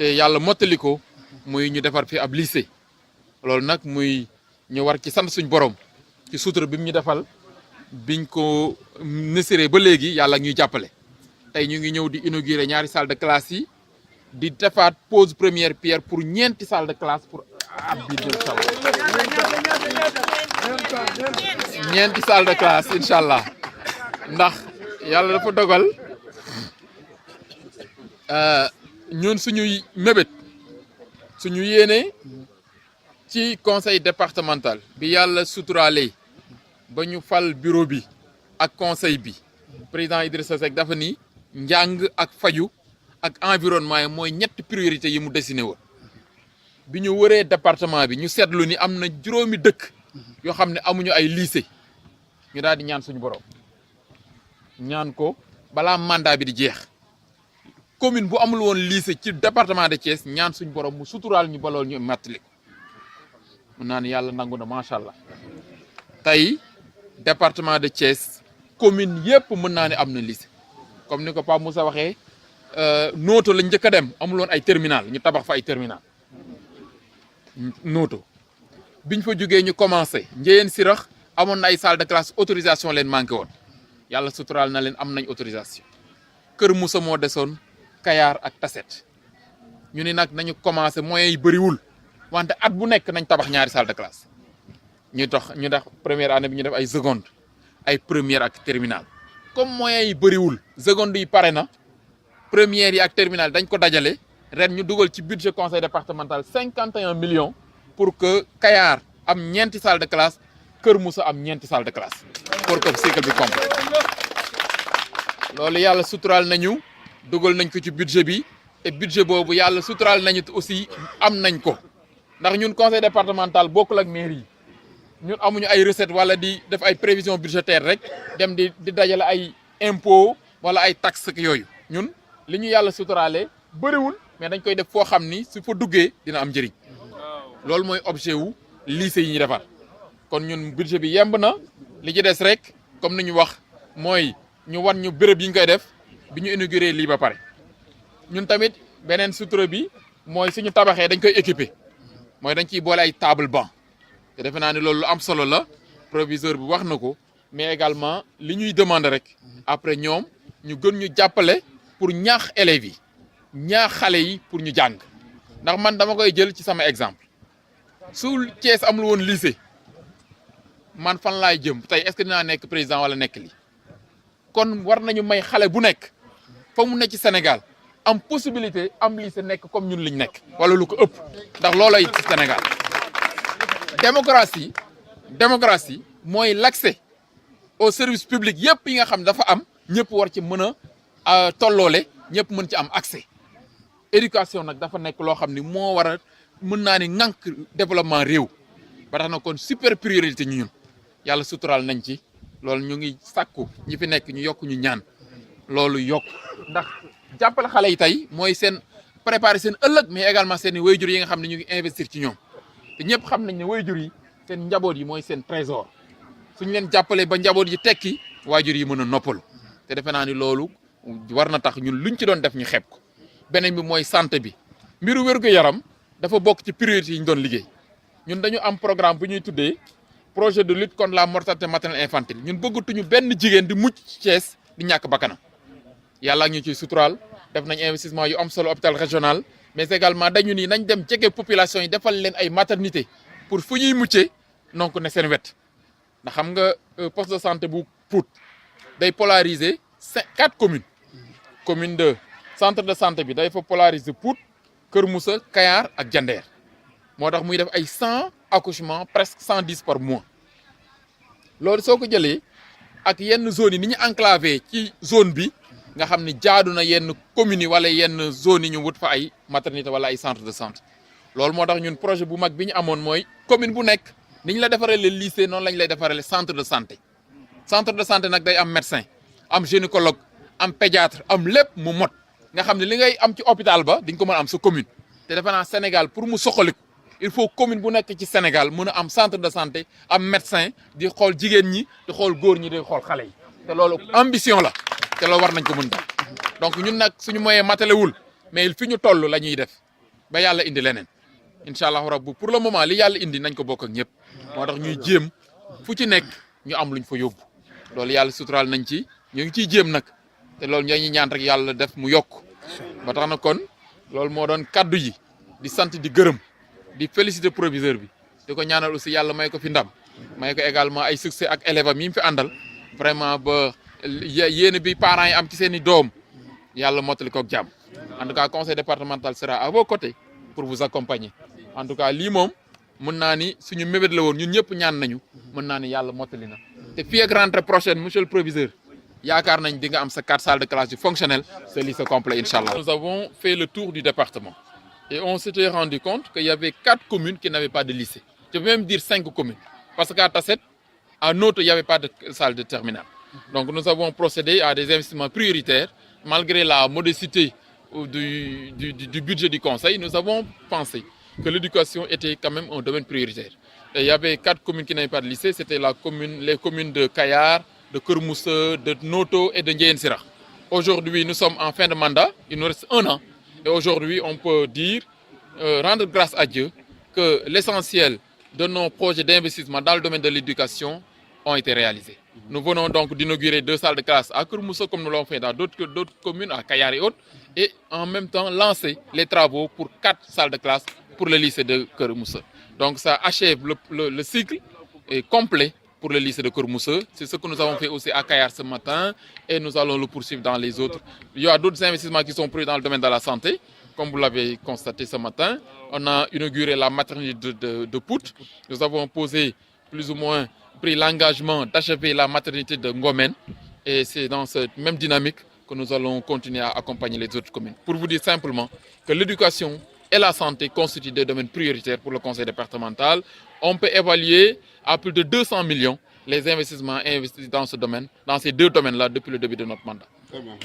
te yàlla mottali ko muy ñu defar fi ab lycée loolu nag muy ñu war ci sant suñ borom ci sutura bi mu ñu defal biñ ko niséré ba léegi yàlla ñuy jàppale tey ñu ngi ñëw di inaugurer ñaari salle de classe yi di defaat pose première pierre pour ñeenti salle de classe pour ab bi incha allah ñeenti salle de classe incha allah ndax yàlla dafa dogal ñun suñuy mébét suñu yéene ci conseil départemental bi yàlla suturaale ba ñu fal bureau bi ak conseil bi président Idrissa Seck dafa ni njàng ak faju ak environnement yi mooy ñetti priorité yi mu dessiné woon bi ñu wëree département bi ñu seetlu ni am na juróomi dëkk yoo xam ne amuñu ay lycée ñu daal di ñaan suñu borom ñaan ko balaa mandat bi di jeex commune bu amul woon lycée ci département de Thiès ñaan suñu borom mu suturaal ñu balool ñu mattali ko mun naa ne yàlla nangu na macha allah tey département de Thiès commune yëpp mën naa ne am na lycée comme ni ko Pape Moussa waxee Nooto lañ njëkk a dem amul woon ay terminal ñu tabax fa ay terminal Nooto biñ fa jógee ñu commencé Njeyeen Sirax amoon na ay salle de classe autorisation leen manqué woon yàlla suturaal na leen am nañ autorisation Kër Moussa moo desoon Kayar ak Tasset ñu ni nag nañu commencé moyens yi bëriwul wante at bu nekk nañ tabax ñaari salle de classe ñu def première année bi ñu def ay seconde ay première ak terminale comme moyens yi bëriwul seconde yi pare na première yi ak terminale dañ ko dajale ren ñu dugal ci budget conseil départemental 51 millions pour que Kayar am ñeenti salle de classe Kër Moussa am ñeenti salle de classe pour que cycle bi complet loolu yàlla suturaal nañu dugal nañ ko ci budget bi et budget boobu yàlla suturaal nañu aussi am nañ ko ndax ñun conseil départemental bokkul ak mairie yi ñun amuñu ay recette wala di def ay prévision budgétaire rek dem di dajale ay impôt wala ay taxe ak yooyu ñun li ñu yàlla suturaalee bëriwul mais dañ koy def foo xam ni su fa duggee dina am njëriñ loolu mooy objet wu lycée yi ñu defar kon ñun budget bi yemb na li ci des rek comme ni ñu wax mooy ñu wan ñu béréb yi ñu koy def bi ñu inauguré lii ba pare ñun tamit beneen sutura bi mooy suñu tabaxee dañ koy équiper mooy dañ ciy boole ay table banc te defe naa ne loolu lu am solo la proviseur bi wax na ko mais également li ñuy demander rek après ñoom ñu gën ñu jàppale pour ñaax élèves yi ñaax xale yi pour ñu jàng ndax man dama koy jël ci sama exemple su Thiès amul woon lycée man fan laay jëm tey est-ce que dinaa nekk président wala nekk lii kon war nañu may xale bu nekk fa mu nekk ci Sénégal am possibilité am lycée nekk comme ñun liñ nekk wala lu ko ëpp ndax loolay ci Sénégal démocratie mooy l'accès au service public yëpp yi nga xam dafa am ñëpp war ci mën a tolloole ñëpp mën ci am accès éducation nag dafa nekk loo xam ni moo war a mën naa ni ŋànk développement réew ba tax na kon super priorité ñu ñun yàlla suturaal nañ ci loolu ñu ngi sàkku ñi fi nekk ñu yokk ñu ñaan loolu yokk ndax jàppale xale yi tey mooy seen préparer seen ëllëg mais également seen i waajur yi nga xam ne ñu ngi investir ci ñoom te ñëpp xam nañ ne waajur yi seen njaboot yi mooy seen trésor suñu leen jàppalee ba njaboot yi tekki waajur yi mën a noppalu te defe naa ni loolu war na tax ñun luñ ci doon def ñu xeeb ko beneen bi mooy santé bi mbiru wér-gu-yaram dafa bokk ci priorité yi ñu doon liggéey ñun dañu am programme bu ñuy tuddee projet de lutte contre la mortalité maternelle infantile ñun bëggatuñu benn jigéen di mucc ci Thiès di ñàkk bakkanam yàlla ñu ciy suturaal def nañ investissement yu am solo hôpital régional mais également dañu ni nañ dem jege population yi defal leen ay maternité pour fu ñuy muccee donc ne seen wet ndax xam nga poste de santé bu Pout day polariser 4 communes commune de centre de santé bi day fa polariser Pout Kër Moussa Kayar ak Diender moo tax muy def ay 100 accouchements presque 110 par mois loolu soo ko jëlee ak yenn zones yi ni ñu enclavé ci zone bi nga xam ni jaadu na yenn communes yi wala yenn zones yi ñu wut fa ay maternité wala ay centre de santé loolu moo tax ñun projet bu mag bi ñu amoon mooy commune bu nekk ni ñu la defaree lycée noonu lañ lay defaree centre de santé nag day am médecin am gynécologue am pédiatre am lépp mu mot nga xam ne li ngay am ci hôpital ba di nga ko mën a am sa commune te defe naa Sénégal pour mu soxaliku il faut commune bu nekk ci Sénégal mën a am centre de santé am médecin di xool jigéen ñi di xool góor ñi di xool xale yi te loolu ambition la te loolu war nañ ko mën def donc ñun nag suñu moyen matalewul mais fi ñu toll la ñuy def ba yàlla indi leneen incha allahu rabbu pour le moment li yàlla indi nañ ko bokk ak ñëpp moo tax ñuy jéem fu ci nekk ñu am luñ fa yóbbu loolu yàlla suturaal nañ ci ñu ngi ciy jéem nag te loolu ñoo ñuy ñaan rek yàlla def mu yokk ba tax na kon loolu moo doon kaddu yi di sant di gërëm di féliciter proviseur bi di ko ñaanal aussi yàlla may ko fi ndam may ko également ay succès ak élèves am yi mu fi àndal vraiment ba yéene bi parents yi am ci seen i doom yàlla mottali ko ak jàmm en tout cas conseil départemental sera à vos côtés pour vous accompagner en tout cas lii moom mën naa ni suñu mébét la woon ñun ñëpp ñaan nañu mën naa ni yàlla mottali na te fii ak rentrée prochaine monsieur le proviseur yaakaar nañ di nga am sa 4 salles de classe yu fonctionnelles ce lycée complet inchallah. Nous avons fait le tour du département et on s'était rendu compte qu'il y avait 4 communes qui n'avaient pas de lycée. Je peux même dire 5 communes parce qu'à Tasset, à Noto, il n'y avait pas de salle de terminale. Donc nous avons procédé à des investissements prioritaires malgré la modestie du budget du conseil. Nous avons pensé que l'éducation était quand même un domaine prioritaire. Et il y avait 4 communes qui n'avaient pas de lycée, c'était les communes de Kayar, de Kermousse, de Noto et de Ndiéyène Sirakh. Aujourd'hui, nous sommes en fin de mandat, il nous reste 1 an. Et aujourd'hui, on peut dire, rendre grâce à Dieu, que l'essentiel de nos projets d'investissement dans le domaine de l'éducation ont été réalisés. Nous venons donc d'inaugurer 2 salles de classe à Kermousse, comme nous l'avons fait dans d'autres communes, à Kayar et autres, et en même temps lancer les travaux pour 4 salles de classe pour le lycée de Kermousse. Donc ça achève le cycle complet pour le lycée de Kermousse. C'est ce que nous avons fait aussi à Kayar ce matin et nous allons le poursuivre dans les autres. Il y a d'autres investissements qui sont pris dans le domaine de la santé, comme vous l'avez constaté ce matin. On a inauguré la maternité de Pout. Nous avons posé plus ou moins pris l'engagement d'achever la maternité de Ngomen et c'est dans cette même dynamique que nous allons continuer à accompagner les autres communes. Pour vous dire simplement que l'éducation et la santé constituent des domaines prioritaires pour le conseil départemental. On peut évaluer à plus de 200 millions les investissements investis dans ce domaine, dans ces 2 domaines-là depuis le début de notre mandat. Très bien.